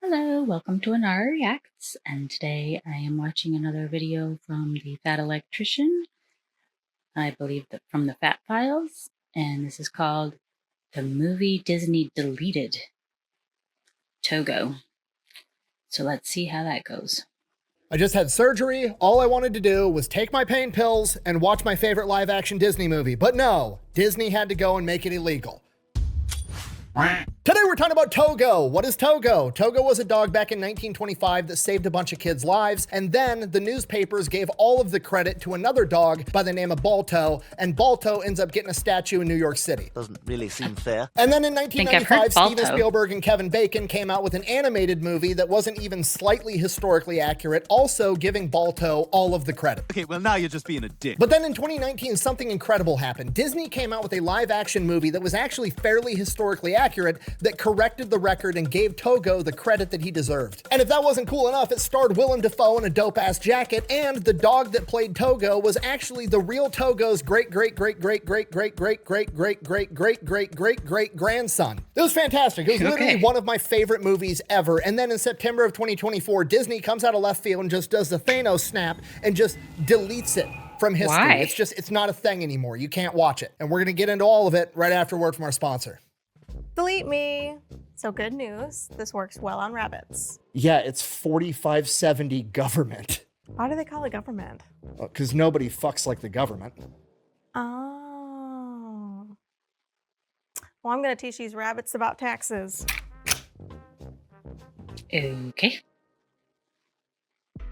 Hello, welcome to Ennara Reacts, and today I am watching another video from the Fat Electrician, I believe that from the Fat Files, and this is called The Movie Disney Deleted, Togo. So let's see how that goes. I just had surgery. All I wanted to do was take my pain pills and watch my favorite live action Disney movie. But no, Disney had to go and make it illegal. Today we're talking about Togo. What is Togo? Togo was a dog back in 1925 that saved a bunch of kids' lives, and then the newspapers gave all of the credit to another dog by the name of Balto, and Balto ends up getting a statue in New York City. Doesn't really seem fair. And then in 1995, Steven Spielberg and Kevin Bacon came out with an animated movie that wasn't even slightly historically accurate, also giving Balto all of the credit. Okay, well now you're just being a dick. But then in 2019, something incredible happened. Disney came out with a live-action movie that was actually fairly historically accurate that corrected the record and gave Togo the credit that he deserved. And if that wasn't cool enough, it starred Willem Dafoe in a dope-ass jacket, and the dog that played Togo was actually the real Togo's great-great-great-great-great-great-great-great-great-great-great-grandson. It was fantastic. It was literally one of my favorite movies ever. And then in September of 2024, Disney comes out of left field and just does the Thanos snap and just deletes it from history. Why? It's not a thing anymore. You can't watch it. And we're gonna get into all of it right after a word from our sponsor. Delete me. So good news, this works well on rabbits. Yeah, it's 4570 government. Why do they call it government? Because nobody fucks like the government. Oh. Well, I'm gonna teach these rabbits about taxes. Okay.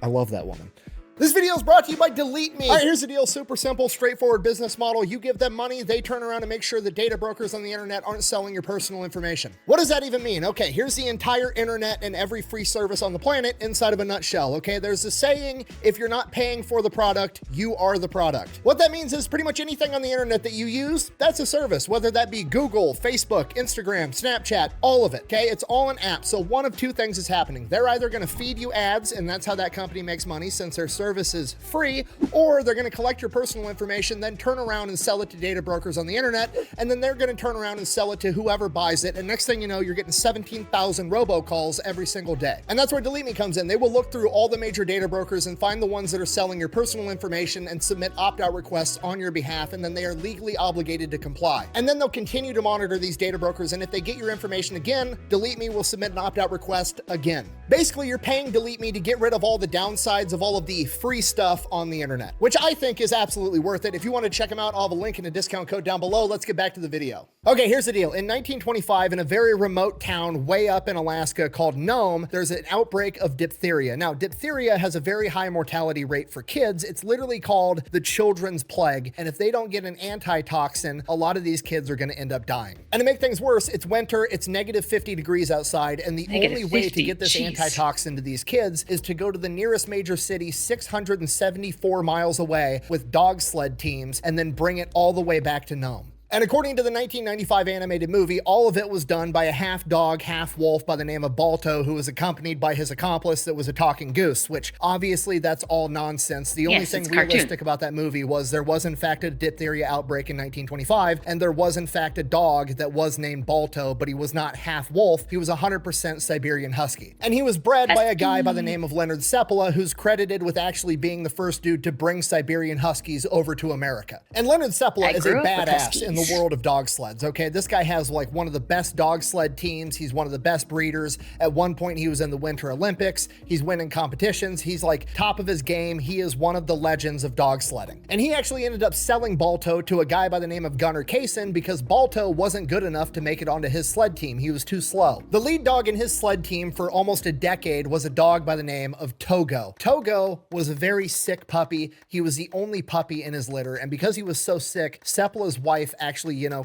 I love that woman. This video is brought to you by Delete Me. All right, here's the deal. Super simple, straightforward business model. You give them money, they turn around and make sure that data brokers on the internet aren't selling your personal information. What does that even mean? Okay, here's the entire internet and every free service on the planet inside of a nutshell, okay? There's a saying, if you're not paying for the product, you are the product. What that means is pretty much anything on the internet that you use, that's a service, whether that be Google, Facebook, Instagram, Snapchat, all of it, okay? It's all an app. So one of two things is happening. They're either gonna feed you ads, and that's how that company makes money since their service is free, or they're going to collect your personal information, then turn around and sell it to data brokers on the internet, and then they're going to turn around and sell it to whoever buys it, and next thing you know, you're getting 17,000 robocalls every single day. And that's where Delete Me comes in. They will look through all the major data brokers and find the ones that are selling your personal information and submit opt-out requests on your behalf, and then they are legally obligated to comply. And then they'll continue to monitor these data brokers, and if they get your information again, Delete Me will submit an opt-out request again. Basically, you're paying Delete Me to get rid of all the downsides of all of the free stuff on the internet, which I think is absolutely worth it. If you want to check them out, I'll have a link and a discount code down below. Let's get back to the video. Okay, here's the deal. In 1925, in a very remote town way up in Alaska called Nome, there's an outbreak of diphtheria. Now, diphtheria has a very high mortality rate for kids. It's literally called the children's plague. And if they don't get an antitoxin, a lot of these kids are going to end up dying. And to make things worse, it's winter, it's negative 50 degrees outside, and the only way to get this antitoxin to these kids is to go to the nearest major city 674 miles away with dog sled teams and then bring it all the way back to Nome. And according to the 1995 animated movie, all of it was done by a half dog, half wolf by the name of Balto, who was accompanied by his accomplice that was a talking goose, which obviously that's all nonsense. The only thing realistic about that movie was there was in fact a diphtheria outbreak in 1925, and there was in fact a dog that was named Balto, but he was not half wolf. He was 100% Siberian Husky. And he was bred by a guy by the name of Leonard Seppala, who's credited with actually being the first dude to bring Siberian Huskies over to America. And Leonard Seppala is a badass in the world of dog sleds, okay? This guy has like one of the best dog sled teams. He's one of the best breeders. At one point, he was in the Winter Olympics. He's winning competitions. He's like top of his game. He is one of the legends of dog sledding. And he actually ended up selling Balto to a guy by the name of Gunnar Kaysen because Balto wasn't good enough to make it onto his sled team. He was too slow. The lead dog in his sled team for almost a decade was a dog by the name of Togo. Togo was a very sick puppy. He was the only puppy in his litter. And because he was so sick, Seppala's wife actually,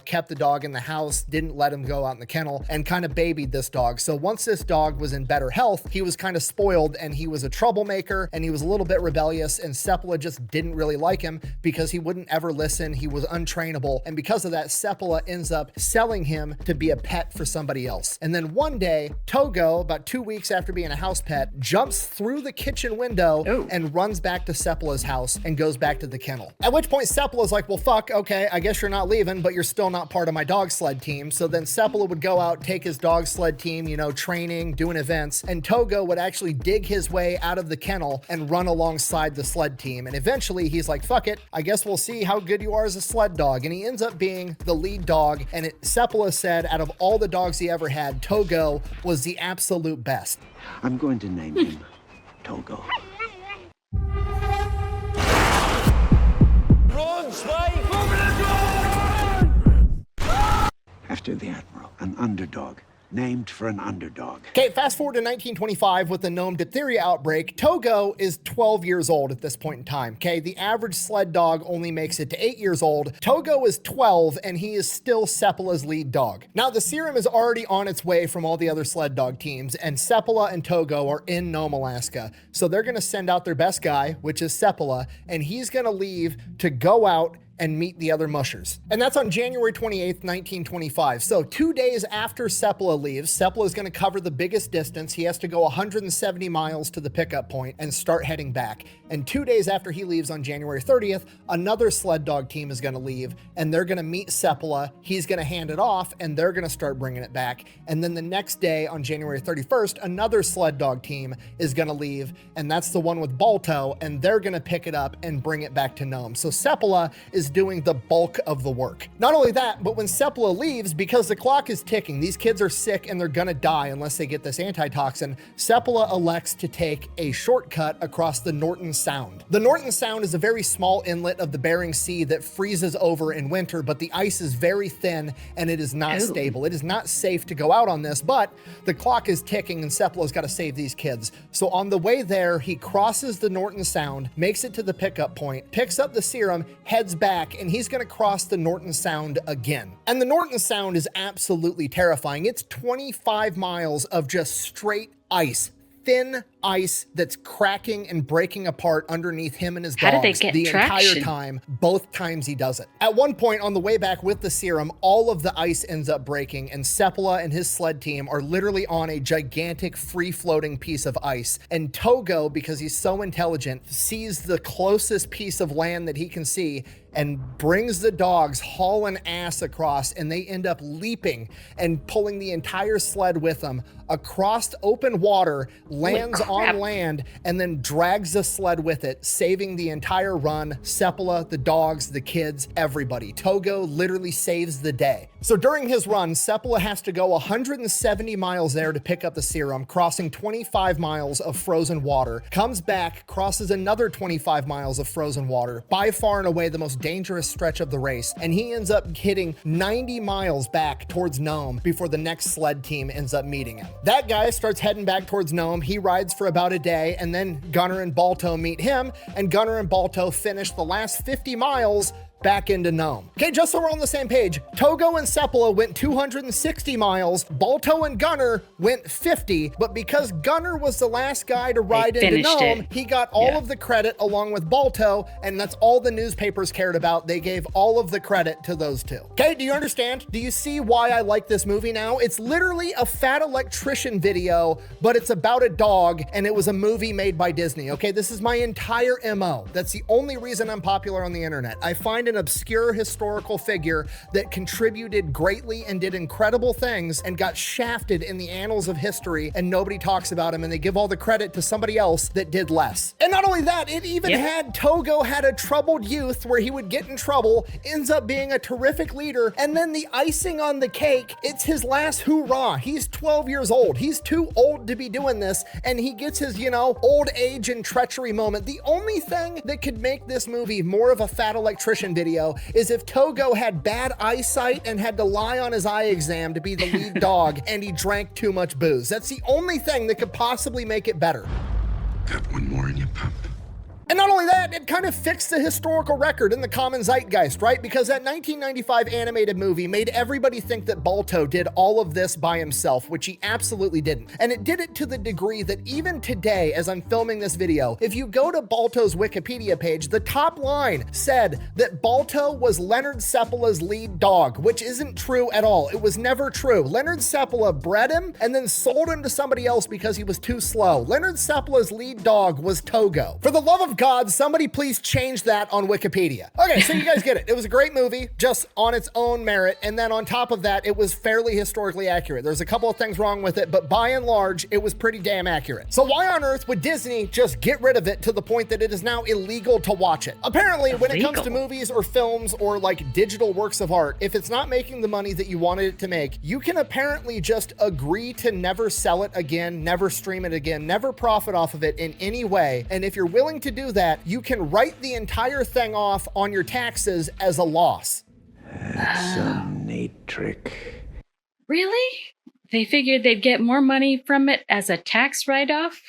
kept the dog in the house, didn't let him go out in the kennel, and kind of babied this dog. So once this dog was in better health, he was kind of spoiled, and he was a troublemaker, and he was a little bit rebellious, and Seppala just didn't really like him because he wouldn't ever listen. He was untrainable, and because of that, Seppala ends up selling him to be a pet for somebody else. And then one day, Togo, about 2 weeks after being a house pet, jumps through the kitchen window and runs back to Seppala's house and goes back to the kennel. At which point, Seppala's like, well, fuck, okay, I guess you're not leaving. in, but you're still not part of my dog sled team. So then Seppala would go out, take his dog sled team, you know, training, doing events, and Togo would actually dig his way out of the kennel and run alongside the sled team. And eventually he's like, fuck it, I guess we'll see how good you are as a sled dog. And he ends up being the lead dog. And Seppala said out of all the dogs he ever had, Togo was the absolute best. I'm going to name him Togo. Run, Spike! After the Admiral, an underdog. Named for an underdog. Okay, fast forward to 1925 with the gnome diphtheria outbreak. Togo is 12 years old at this point in time. Okay, the average sled dog only makes it to 8 years old. Togo is 12 and he is still Seppala's lead dog. Now the serum is already on its way from all the other sled dog teams, and Seppala and Togo are in Nome, Alaska. So they're gonna send out their best guy, which is Seppala, and he's gonna leave to go out and meet the other mushers. And that's on January 28th, 1925. So 2 days after Seppala leaves, Seppala is going to cover the biggest distance. He has to go 170 miles to the pickup point and start heading back. And 2 days after he leaves on January 30th, another sled dog team is going to leave and they're going to meet Seppala. He's going to hand it off and they're going to start bringing it back. And then the next day on January 31st, another sled dog team is going to leave, and that's the one with Balto, and they're going to pick it up and bring it back to Nome. So Seppala is doing the bulk of the work. Not only that, but when Seppala leaves, because the clock is ticking, these kids are sick and they're gonna die unless they get this antitoxin, Seppala elects to take a shortcut across the Norton Sound. The Norton Sound is a very small inlet of the Bering Sea that freezes over in winter, but the ice is very thin and it is not stable. It is not safe to go out on this, but the clock is ticking and Seppala's got to save these kids. So on the way there, he crosses the Norton Sound, makes it to the pickup point, picks up the serum, heads back, and he's going to cross the Norton Sound again. And the Norton Sound is absolutely terrifying. It's 25 miles of just straight ice. Thin ice that's cracking and breaking apart underneath him and his dogs. How do they get the traction? entire time, both times he does it. At one point on the way back with the serum, all of the ice ends up breaking and Seppala and his sled team are literally on a gigantic free-floating piece of ice. And Togo, because he's so intelligent, sees the closest piece of land that he can see and brings the dogs hauling ass across, and they end up leaping and pulling the entire sled with them across open water, lands on land, and then drags the sled with it, saving the entire run, Seppala, the dogs, the kids, everybody. Togo literally saves the day. So during his run, Seppala has to go 170 miles there to pick up the serum, crossing 25 miles of frozen water, comes back, crosses another 25 miles of frozen water, by far and away the most dangerous stretch of the race, and he ends up hitting 90 miles back towards Nome before the next sled team ends up meeting him. That guy starts heading back towards Nome. He rides for about a day, and then Gunnar and Balto meet him, and Gunnar and Balto finish the last 50 miles back into Nome. Okay, just so we're on the same page, Togo and Seppala went 260 miles, Balto and Gunnar went 50, but because Gunnar was the last guy to ride into Nome, he got all of the credit along with Balto, and that's all the newspapers cared about. They gave all of the credit to those two. Okay, do you understand? Do you see why I like this movie now? It's literally a Fat Electrician video, but it's about a dog, and it was a movie made by Disney. Okay, this is my entire MO. That's the only reason I'm popular on the internet. I find an obscure historical figure that contributed greatly and did incredible things and got shafted in the annals of history, and nobody talks about him, and they give all the credit to somebody else that did less. And not only that, it even had Togo had a troubled youth where he would get in trouble, ends up being a terrific leader, and then the icing on the cake, it's his last hoorah. He's 12 years old. He's too old to be doing this, and he gets his, you know, old age and treachery moment. The only thing that could make this movie more of a Fat Electrician video is if Togo had bad eyesight and had to lie on his eye exam to be the lead dog and he drank too much booze. That's the only thing that could possibly make it better. Got one more in your pump. And not only that, it kind of fixed the historical record in the common zeitgeist, right? Because that 1995 animated movie made everybody think that Balto did all of this by himself, which he absolutely didn't. And it did it to the degree that even today, as I'm filming this video, if you go to Balto's Wikipedia page, the top line said that Balto was Leonard Seppala's lead dog, which isn't true at all. It was never true. Leonard Seppala bred him and then sold him to somebody else because he was too slow. Leonard Seppala's lead dog was Togo. For the love of of God, somebody please change that on Wikipedia. Okay, so you guys get it. It was a great movie, just on its own merit. And then on top of that, it was fairly historically accurate. There's a couple of things wrong with it, but by and large, it was pretty damn accurate. So why on earth would Disney just get rid of it to the point that it is now illegal to watch it? Apparently, when it comes to movies or films or like digital works of art, if it's not making the money that you wanted it to make, you can apparently just agree to never sell it again, never stream it again, never profit off of it in any way. And if you're willing to do that, you can write the entire thing off on your taxes as a loss. That's a neat trick. Really? They figured they'd get more money from it as a tax write-off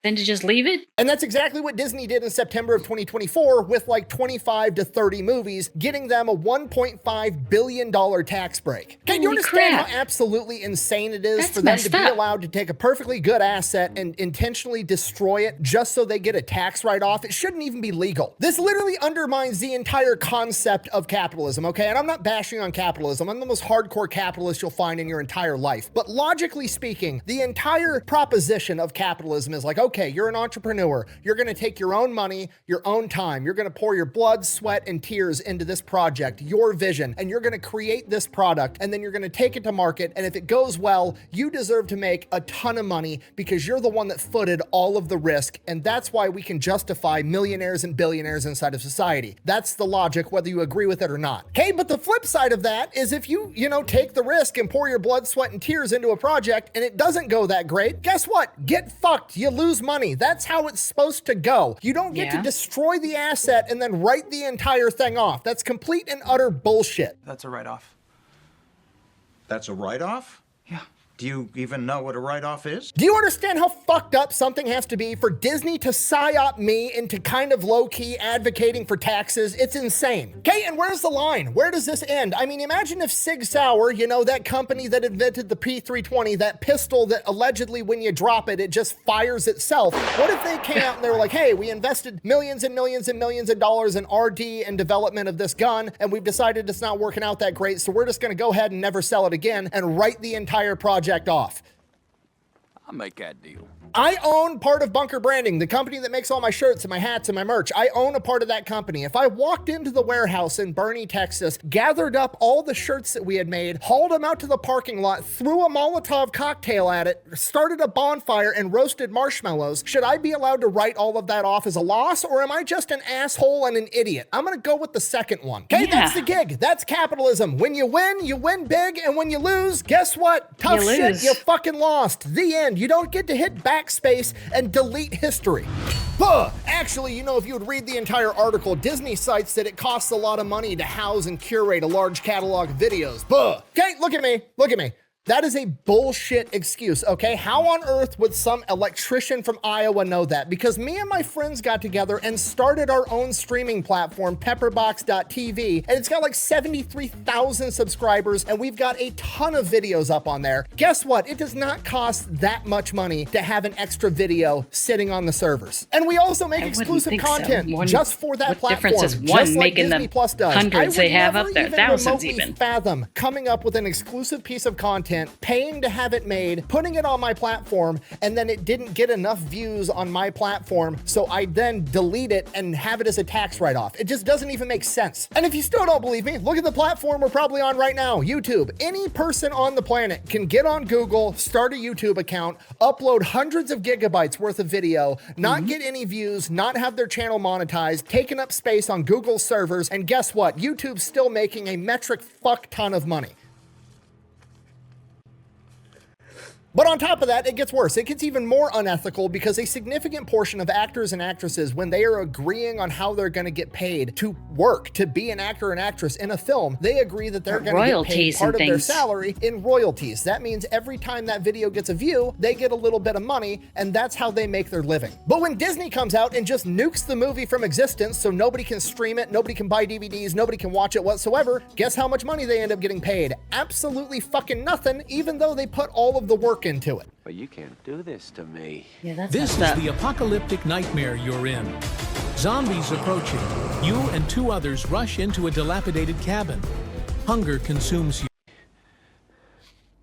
than to just leave it? And that's exactly what Disney did in September of 2024 with like 25 to 30 movies, getting them a $1.5 billion tax break. Can you understand how absolutely insane it is for them to be allowed to take a perfectly good asset and intentionally destroy it just so they get a tax write-off? It shouldn't even be legal. This literally undermines the entire concept of capitalism, okay? And I'm not bashing on capitalism. I'm the most hardcore capitalist you'll find in your entire life. But logically speaking, the entire proposition of capitalism is like, okay, you're an entrepreneur. You're going to take your own money, your own time. You're going to pour your blood, sweat, and tears into this project, your vision, and you're going to create this product, and then you're going to take it to market. And if it goes well, you deserve to make a ton of money because you're the one that footed all of the risk. And that's why we can justify millionaires and billionaires inside of society. That's the logic, whether you agree with it or not. Okay, but the flip side of that is if you take the risk and pour your blood, sweat, and tears into a project and it doesn't go that great, guess what? Get fucked. You lose money. That's how it's supposed to go. You don't get to destroy the asset and then write the entire thing off. That's complete and utter bullshit. That's a write-off. That's a write-off? Yeah. Do you even know what a write-off is? Do you understand how fucked up something has to be for Disney to psyop me into kind of low-key advocating for taxes? It's insane. Okay, and where's the line? Where does this end? I mean, imagine if Sig Sauer, that company that invented the P320, that pistol that allegedly when you drop it, it just fires itself. What if they came out and they were like, hey, we invested millions and millions and millions of dollars in R&D and development of this gun, and we've decided it's not working out that great, so we're just gonna go ahead and never sell it again and write the entire project off. I'll make that deal. I own part of Bunker Branding, the company that makes all my shirts and my hats and my merch. I own a part of that company. If I walked into the warehouse in Boerne, Texas, gathered up all the shirts that we had made, hauled them out to the parking lot, threw a Molotov cocktail at it, started a bonfire, and roasted marshmallows, should I be allowed to write all of that off as a loss, or am I just an asshole and an idiot? I'm gonna go with the second one. Okay, that's the gig. That's capitalism. When you win big, and when you lose, guess what? Tough shit, you fucking lost. The end. You don't get to hit backspace and delete history. Actually, if you would read the entire article, Disney cites that it costs a lot of money to house and curate a large catalog of videos. Okay, look at me. That is a bullshit excuse, okay? How on earth would some electrician from Iowa know that? Because me and my friends got together and started our own streaming platform, pepperbox.tv, and it's got like 73,000 subscribers, and we've got a ton of videos up on there. Guess what? It does not cost that much money to have an extra video sitting on the servers. And we also make exclusive content just for that platform, just like Disney Plus does. Hundreds they have up there, thousands even. Fathom coming up with an exclusive piece of content, paying to have it made, putting it on my platform, and then it didn't get enough views on my platform, so I then delete it and have it as a tax write-off. It just doesn't even make sense. And if you still don't believe me, look at the platform we're probably on right now, YouTube. Any person on the planet can get on Google, start a YouTube account, upload hundreds of gigabytes worth of video, not get any views, not have their channel monetized, taking up space on Google servers, and guess what? YouTube's still making a metric fuck ton of money. But on top of that, it gets worse. It gets even more unethical because a significant portion of actors and actresses, when they are agreeing on how they're going to get paid to work, to be an actor and actress in a film, they agree that they're going to get paid part of their salary in royalties. That means every time that video gets a view, they get a little bit of money, and that's how they make their living. But when Disney comes out and just nukes the movie from existence so nobody can stream it, nobody can buy DVDs, nobody can watch it whatsoever, guess how much money they end up getting paid? Absolutely fucking nothing, even though they put all of the work into it. But you can't do this to me. Yeah, this is the apocalyptic nightmare you're in. Zombies approaching. You and two others rush into a dilapidated cabin. Hunger consumes you.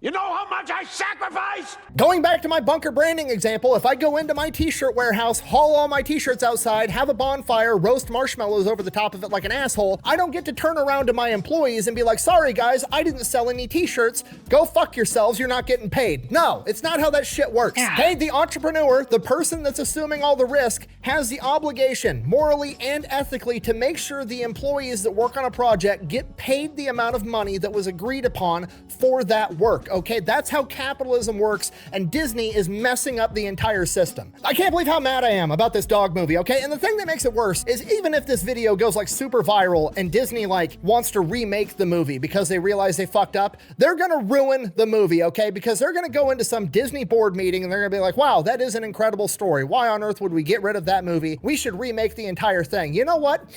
You know how much I sacrificed? Going back to my bunker branding example, if I go into my t-shirt warehouse, haul all my t-shirts outside, have a bonfire, roast marshmallows over the top of it like an asshole, I don't get to turn around to my employees and be like, sorry guys, I didn't sell any t-shirts. Go fuck yourselves, you're not getting paid. No, it's not how that shit works. Okay, the entrepreneur, the person that's assuming all the risk, has the obligation, morally and ethically, to make sure the employees that work on a project get paid the amount of money that was agreed upon for that work. Okay, that's how capitalism works, and Disney is messing up the entire system. I can't believe how mad I am about this dog movie, okay? And the thing that makes it worse is even if this video goes like super viral and Disney like wants to remake the movie because they realize they fucked up, they're gonna ruin the movie, okay? Because they're gonna go into some Disney board meeting and they're gonna be like, wow, that is an incredible story. Why on earth would we get rid of that movie? We should remake the entire thing. You know what?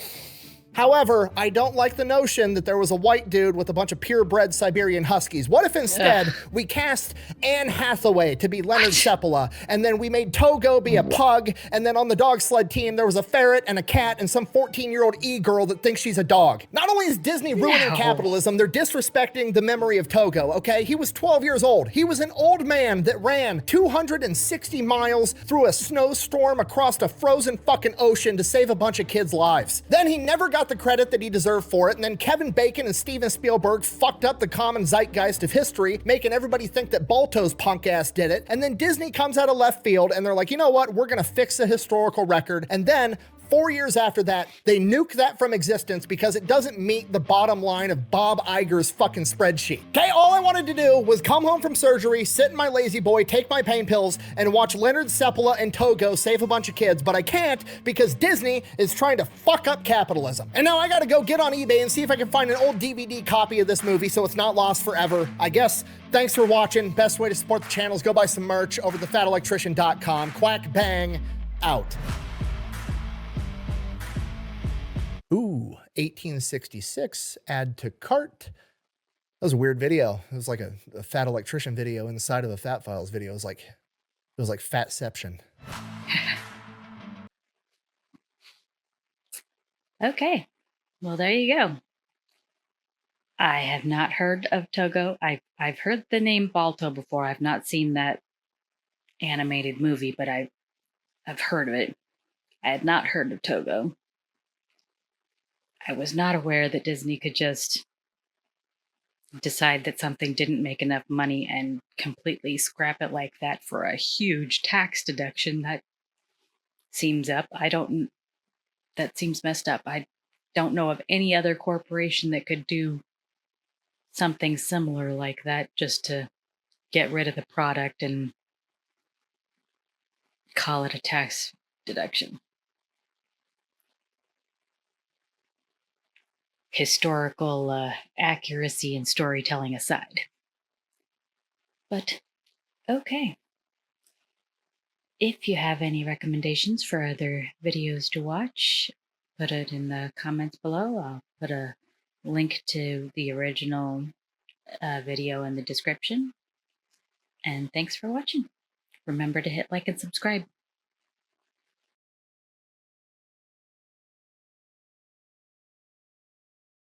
However, I don't like the notion that there was a white dude with a bunch of purebred Siberian Huskies. What if instead we cast Anne Hathaway to be Leonard Seppala, and then we made Togo be a pug, and then on the dog sled team there was a ferret and a cat and some 14-year-old e-girl that thinks she's a dog? Not only is Disney ruining capitalism, they're disrespecting the memory of Togo, okay? He was 12 years old. He was an old man that ran 260 miles through a snowstorm across a frozen fucking ocean to save a bunch of kids' lives. Then he never got the credit that he deserved for it, and then Kevin Bacon and Steven Spielberg fucked up the common zeitgeist of history, making everybody think that Balto's punk ass did it, and then Disney comes out of left field and they're like, you know what, we're gonna fix the historical record, and then 4 years after that, they nuke that from existence because it doesn't meet the bottom line of Bob Iger's fucking spreadsheet. Okay, all I wanted to do was come home from surgery, sit in my lazy boy, take my pain pills, and watch Leonard Seppala and Togo save a bunch of kids, but I can't because Disney is trying to fuck up capitalism. And now I gotta go get on eBay and see if I can find an old DVD copy of this movie so it's not lost forever. I guess, thanks for watching. Best way to support the channel is go buy some merch over at thefatelectrician.com. Quack, bang, out. Ooh, 1866, add to cart. That was a weird video. It was like a Fat Electrician video inside of a Fat Files video. It was like Fatception. Okay, well, there you go. I have not heard of Togo. I've heard the name Balto before. I've not seen that animated movie, but I've heard of it. I had not heard of Togo. I was not aware that Disney could just decide that something didn't make enough money and completely scrap it like that for a huge tax deduction. That seems up. That seems messed up. I don't know of any other corporation that could do something similar like that just to get rid of the product and call it a tax deduction. Historical accuracy and storytelling aside. But, okay. If you have any recommendations for other videos to watch, put it in the comments below. I'll put a link to the original video in the description. And thanks for watching. Remember to hit like and subscribe.